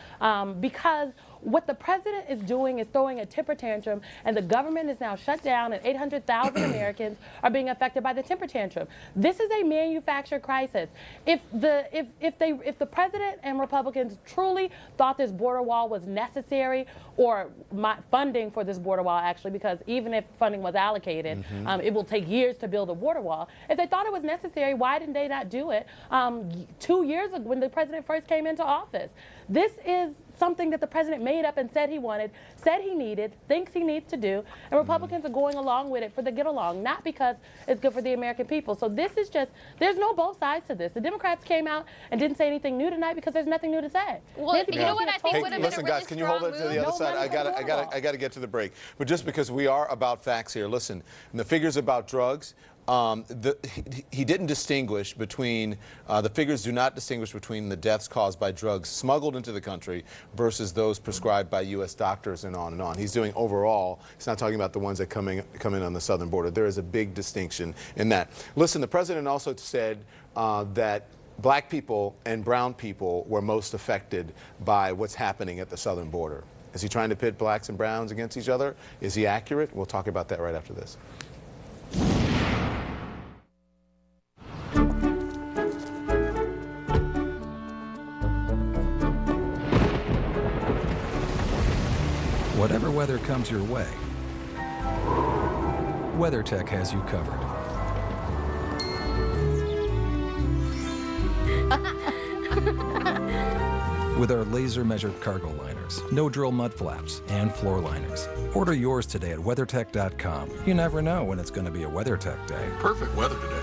because What the president is doing is throwing a temper tantrum, and the government is now shut down, and 800,000 Americans are being affected by the temper tantrum. This is a manufactured crisis. If the president and Republicans truly thought this border wall was necessary, or funding for this border wall, actually, because even if funding was allocated, it will take years to build a border wall. If they thought it was necessary, why didn't they not do it 2 years ago when the president first came into office? This is something that the president made up and said he wanted, said he needed, thinks he needs to do, and Republicans are going along with it for the get along, not because it's good for the American people. So this is just, there's no both sides to this. The Democrats came out and didn't say anything new tonight because there's nothing new to say. Well, you know what I think would have been a really listen, guys, can you hold it to the other side? I got to get to the break. But just because we are about facts here, listen, and the figures about drugs, he didn't distinguish between, the figures do not distinguish between the deaths caused by drugs smuggled into the country versus those prescribed by U.S. doctors and on and on. He's doing overall. He's not talking about the ones that come in on the southern border. There is a big distinction in that. Listen, the president also said that black people and brown people were most affected by what's happening at the southern border. Is he trying to pit blacks and browns against each other? Is he accurate? We'll talk about that right after this. Whatever weather comes your way, WeatherTech has you covered. With our laser-measured cargo liners, no-drill mud flaps, and floor liners. Order yours today at WeatherTech.com. You never know when it's going to be a WeatherTech day. Perfect weather today.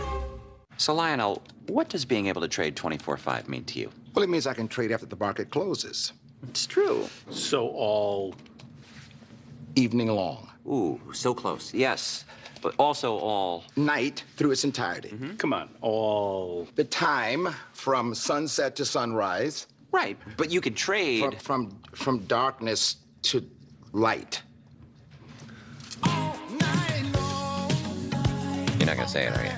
So, Lionel, what does being able to trade 24/5 mean to you? Well, it means I can trade after the market closes. It's true. So all evening long. Ooh, so close. Yes, but also all night through its entirety. Come on, all the time from sunset to sunrise. Right, but you could trade from darkness to light. You're not gonna say it, are you?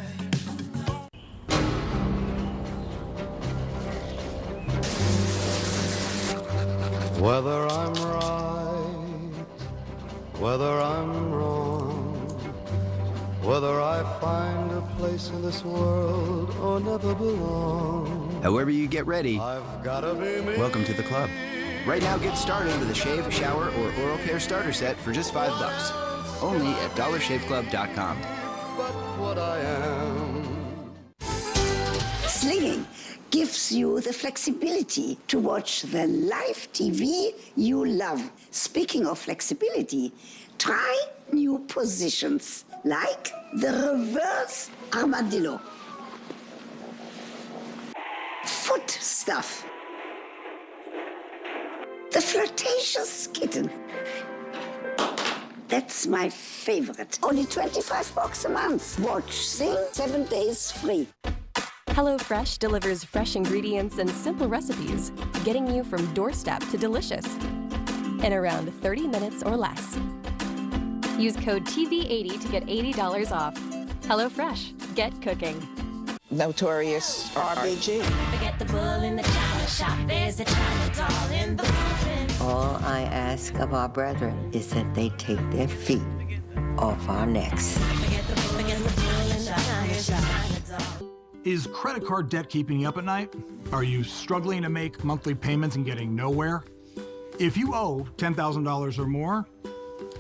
Whether I'm right, whether I'm wrong, whether I find a place in this world or never belong. However you get ready, I've gotta be me. Welcome to the club. Right now, get started with a shave, shower, or oral care starter set for just $5. Only at DollarShaveClub.com. But what I am. Slinging gives you the flexibility to watch the live TV you love. Speaking of flexibility, try new positions like the reverse armadillo. Foot stuff. The flirtatious kitten. That's my favorite. Only 25 bucks a month. Watch Sing 7 days free. HelloFresh delivers fresh ingredients and simple recipes, getting you from doorstep to delicious in around 30 minutes or less. Use code TV80 to get $80 off. HelloFresh, get cooking. Notorious RBG. Forget the bull in the china shop. There's a china doll in the coffin. All I ask of our brethren is that they take their feet off our necks. Forget the bull in the china shop. Is credit card debt keeping you up at night? Are you struggling to make monthly payments and getting nowhere? If you owe $10,000 or more,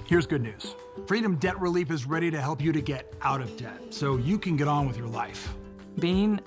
here's good news. Freedom Debt Relief is ready to help you to get out of debt so you can get on with your life. Being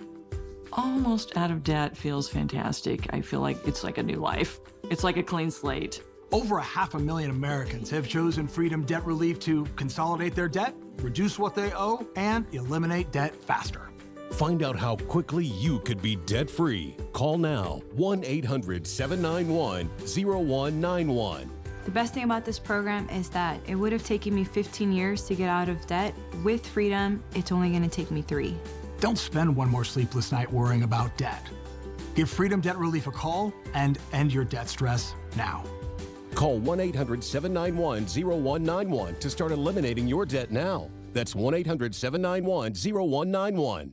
almost out of debt feels fantastic. I feel like it's like a new life. It's like a clean slate. Over 500,000 Americans have chosen Freedom Debt Relief to consolidate their debt, reduce what they owe, and eliminate debt faster. Find out how quickly you could be debt-free. Call now, 1-800-791-0191. The best thing about this program is that it would have taken me 15 years to get out of debt. With Freedom, it's only going to take me 3. Don't spend one more sleepless night worrying about debt. Give Freedom Debt Relief a call and end your debt stress now. Call 1-800-791-0191 to start eliminating your debt now. That's 1-800-791-0191.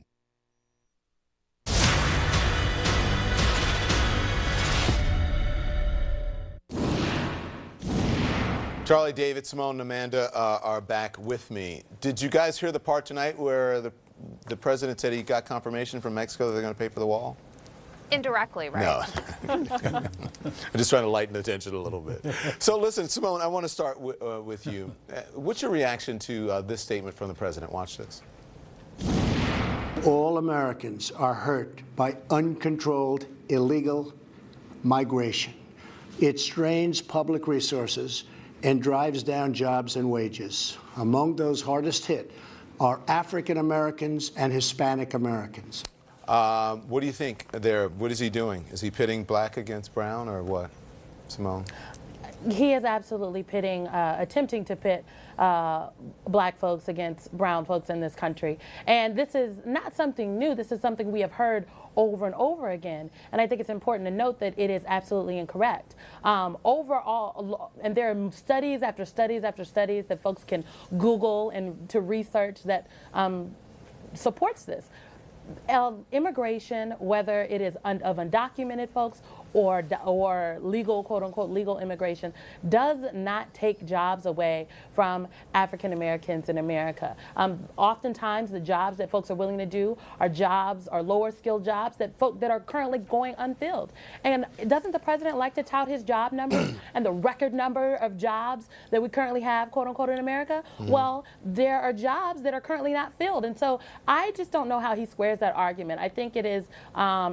Charlie, David, Simone, and Amanda are back with me. Did you guys hear the part tonight where the president said he got confirmation from Mexico that they're going to pay for the wall? Indirectly, right? No. I'm just trying to lighten the tension a little bit. So listen, Simone, I want to start with you. What's your reaction to this statement from the president? Watch this. All Americans are hurt by uncontrolled illegal migration. It strains public resources and drives down jobs and wages. Among those hardest hit are African Americans and Hispanic Americans. What do you think there? What is he doing? Is he pitting black against brown or what, Simone? He is absolutely pitting, attempting to pit black folks against brown folks in this country. And this is not something new. This is something we have heard over and over again. And I think it's important to note that it is absolutely incorrect. Overall, and there are studies after studies after studies that folks can Google and to research that supports this. Immigration, whether it is of undocumented folks or legal, quote unquote, legal immigration, does not take jobs away from African Americans in America. Oftentimes, the jobs that folks are willing to do are jobs, are lower skilled jobs that are currently going unfilled. And doesn't the president like to tout his job numbers and the record number of jobs that we currently have, quote unquote, in America? Well, there are jobs that are currently not filled, and so I just don't know how he squares that argument. I think it is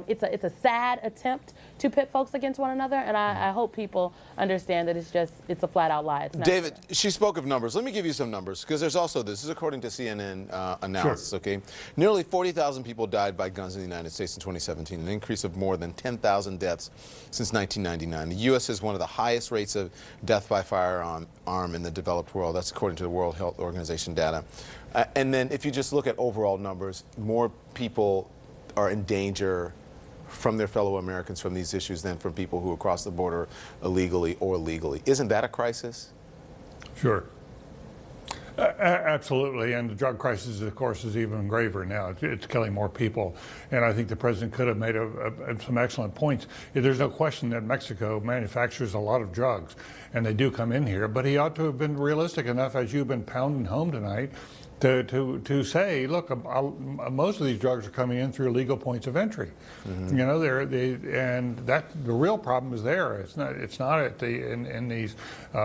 it's a sad attempt to pit folks against one another, and I hope people understand that it's a flat-out lie. It's not David, she spoke of numbers. Let me give you some numbers, because there's also this is according to CNN analysis. Sure. Okay, nearly 40,000 people died by guns in the United States in 2017, an increase of more than 10,000 deaths since 1999. The U.S. has one of the highest rates of death by firearm in the developed world. That's according to the World Health Organization data. And then if you just look at overall numbers, more people are in danger from their fellow Americans from these issues than from people who cross the border illegally or legally. Isn't that a crisis? Sure. Absolutely, and the drug crisis, of course, is even graver now. It's killing more people, and I think the president could have made some excellent points. There's no question that Mexico manufactures a lot of drugs, and they do come in here, but he ought to have been realistic enough, as you've been pounding home tonight, to say, look, most of these drugs are coming in through legal points of entry. You know, and that the real problem is there. It's not at in these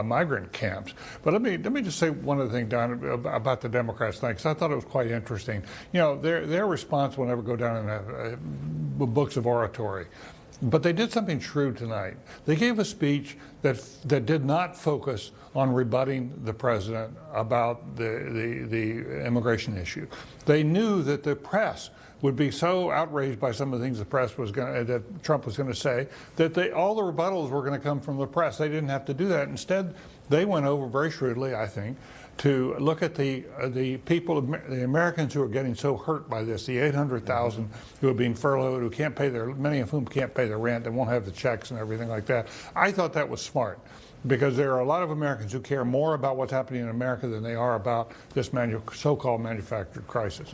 migrant camps. But let me just say one other thing, Don, about the Democrats tonight, because I thought it was quite interesting. You know, their response will never go down in the books of oratory. But they did something shrewd tonight. They gave a speech that did not focus on rebutting the president about the immigration issue. They knew that the press would be so outraged by some of the things the press was that Trump was going to say that all the rebuttals were going to come from the press. They didn't have to do that. Instead, they went over very shrewdly, I think, to look at the people, the Americans who are getting so hurt by this, the 800,000 who are being furloughed, who can't pay many of whom can't pay their rent and won't have the checks and everything like that. I thought that was smart, because there are a lot of Americans who care more about what's happening in America than they are about this so-called manufactured crisis.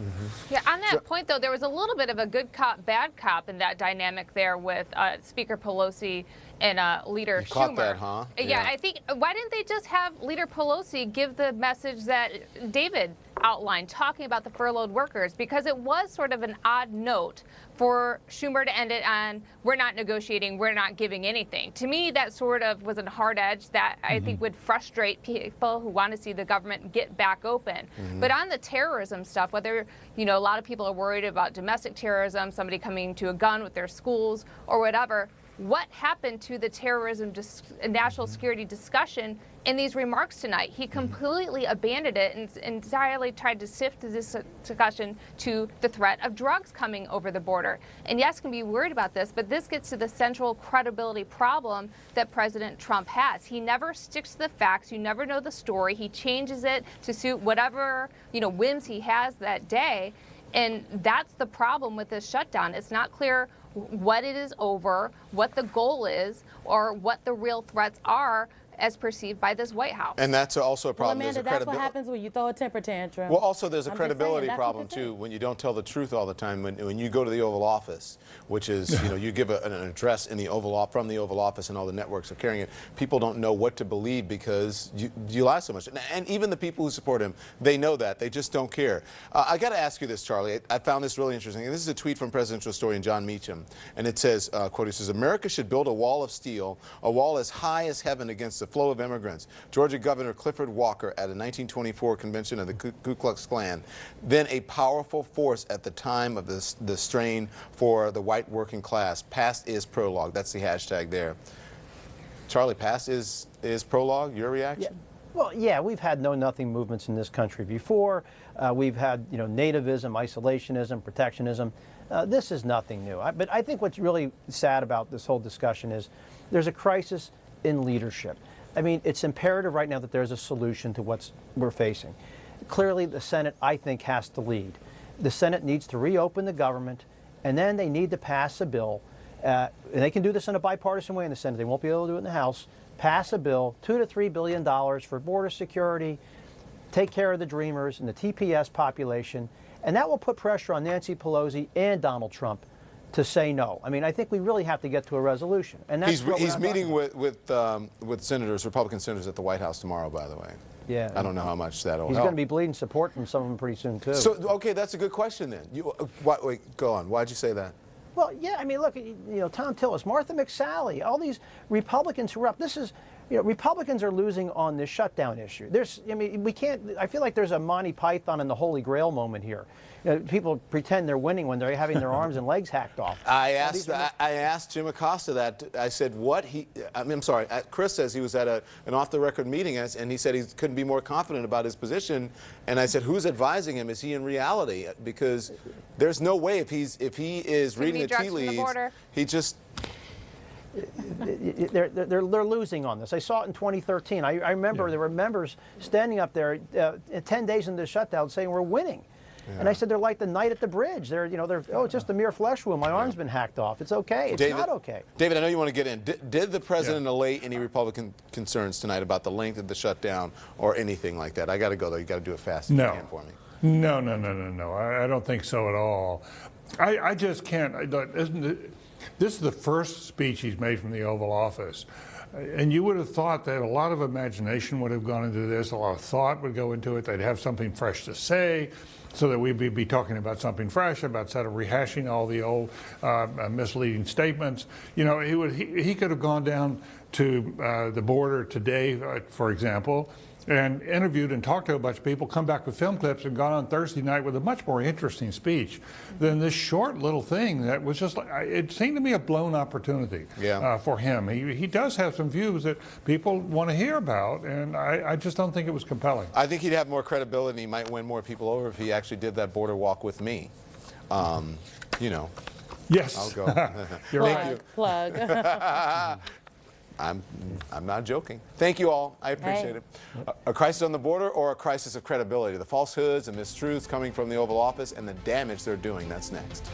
Yeah, on that point, though, there was a little bit of a good cop, bad cop in that dynamic there with Speaker Pelosi and Leader Schumer. Caught that, huh? Yeah, I think, why didn't they just have Leader Pelosi give the message that David outlined, talking about the furloughed workers? Because it was sort of an odd note for Schumer to end it on, we're not negotiating, we're not giving anything. To me, that sort of was a hard edge that I think would frustrate people who want to see the government get back open. But on the terrorism stuff, whether, you know, a lot of people are worried about domestic terrorism, somebody coming to a gun with their schools or whatever, what happened to the terrorism national security discussion in these remarks tonight? He completely abandoned it and entirely tried to shift this discussion to the threat of drugs coming over the border. And yes, can be worried about this, but this gets to the central credibility problem that President Trump has. He never sticks to the facts. You never know the story. He changes it to suit whatever, you know, whims he has that day. And that's the problem with this shutdown. It's not clear what it is over, what the goal is, or what the real threats are as perceived by this White House. And that's also a problem. Well, Amanda, that's what happens when you throw a temper tantrum. Well, also there's a I'm just credibility saying, problem too when you don't tell the truth all the time. When you go to the Oval Office, which is you give an address in the from the Oval Office, and all the networks are carrying it. People don't know what to believe because you lie so much. And even the people who support him, they know that. They just don't care. I got to ask you this, Charlie. I found this really interesting. And this is a tweet from presidential historian John Meacham, and it says, quote, he says, "America should build a wall of steel, a wall as high as heaven against the flow of immigrants." Georgia Governor Clifford Walker at a 1924 convention of the Ku Klux Klan, then a powerful force at the time of the strain for the white working class. Past is prologue. That's the hashtag there. Charlie, past is prologue. Your reaction? Yeah. Well, yeah, we've had know-nothing movements in this country before. We've had, nativism, isolationism, protectionism. This is nothing new. But I think what's really sad about this whole discussion is there's a crisis in leadership. I mean, it's imperative right now that there's a solution to what we're facing. Clearly, the Senate, I think, has to lead. The Senate needs to reopen the government, and then they need to pass a bill. And they can do this in a bipartisan way in the Senate. They won't be able to do it in the House. Pass a bill, $2 to $3 billion for border security, take care of the Dreamers and the TPS population, and that will put pressure on Nancy Pelosi and Donald Trump to say no. I mean, I think we really have to get to a resolution. And that's he's meeting with senators, Republican senators at the White House tomorrow, by the way. Yeah. I don't know how much that'll help. He's going to be bleeding support from some of them pretty soon, too. So, okay, that's a good question then. Wait, go on. Why'd you say that? Well, yeah, I mean, look, Tom Tillis, Martha McSally, all these Republicans who are up. This is, Republicans are losing on this shutdown issue. I feel like there's a Monty Python and the Holy Grail moment here. People pretend they're winning when they're having their arms and legs hacked off. I asked Jim Acosta that. I said, I'm sorry, Chris says he was at an off-the-record meeting, and he said he couldn't be more confident about his position. And I said, who's advising him? Is he in reality? Because there's no way if he is reading the tea leaves, he just... They're losing on this. I saw it in 2013. I remember there were members standing up there 10 days into the shutdown saying we're winning. Yeah. And I said, they're like the knight at the bridge. They're it's just a mere flesh wound. My arm's been hacked off. It's okay. It's not okay. David, I know you want to get in. Did the president allay any Republican concerns tonight about the length of the shutdown or anything like that? I got to go, though. You got to do it fast if you can for me. No. I don't think so at all. I just can't. This is the first speech he's made from the Oval Office. And you would have thought that a lot of imagination would have gone into this, a lot of thought would go into it, they'd have something fresh to say, so that we'd be talking about something fresh, instead of rehashing all the old misleading statements. He could have gone down to the border today, for example, and interviewed and talked to a bunch of people, come back with film clips, and gone on Thursday night with a much more interesting speech than this short little thing that was just like, it seemed to me a blown opportunity for him. He does have some views that people want to hear about, and I just don't think it was compelling. I think he'd have more credibility. He might win more people over if he actually did that border walk with me. Yes. I'll go. Thank you. Plug. I'm not joking. Thank you all. I appreciate it. A crisis on the border or a crisis of credibility? The falsehoods and mistruths coming from the Oval Office and the damage they're doing. That's next.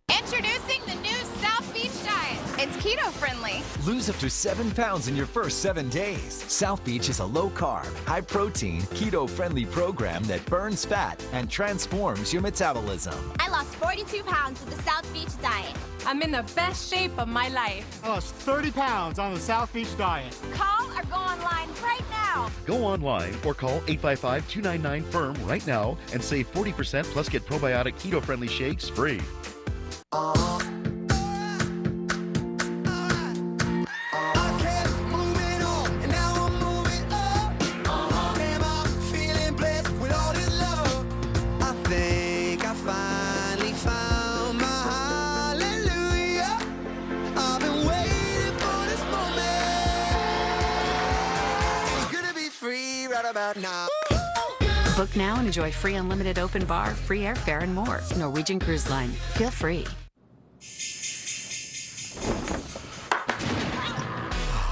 Introducing the new South Beach Diet. It's keto-friendly. Lose up to 7 pounds in your first 7 days. South Beach is a low-carb, high-protein, keto-friendly program that burns fat and transforms your metabolism. I lost 42 pounds with the South Beach Diet. I'm in the best shape of my life. I lost 30 pounds on the South Beach Diet. Call or go online right now. Go online or call 855-299-FIRM right now and save 40% plus get probiotic keto-friendly shakes free. Now. Book now and enjoy free unlimited open bar, free airfare, and more. Norwegian Cruise Line. Feel free.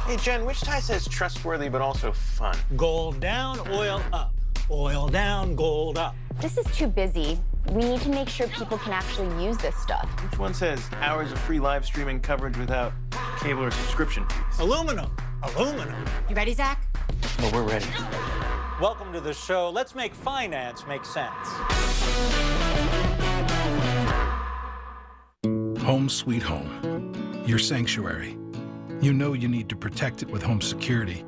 Hey, Jen, which tie says trustworthy but also fun? Gold down, oil up. Oil down, gold up. This is too busy. We need to make sure people can actually use this stuff. Which one says hours of free live streaming coverage without cable or subscription fees. Aluminum. Aluminum. You ready, Zach? Oh, we're ready. Welcome to the show. Let's make finance make sense. Home sweet home. Your sanctuary. You know you need to protect it with home security,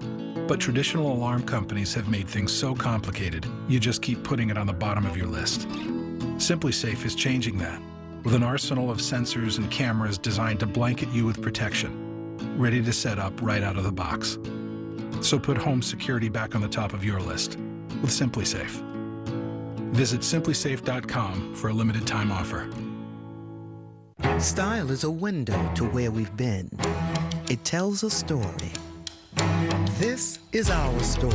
but traditional alarm companies have made things so complicated, you just keep putting it on the bottom of your list. SimpliSafe is changing that, with an arsenal of sensors and cameras designed to blanket you with protection, ready to set up right out of the box. So put home security back on the top of your list with SimpliSafe. Visit simplisafe.com for a limited time offer. Style is a window to where we've been. It tells a story. This is our story.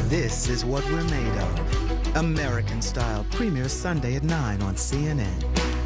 This is what we're made of. American Style premieres Sunday at 9 on CNN.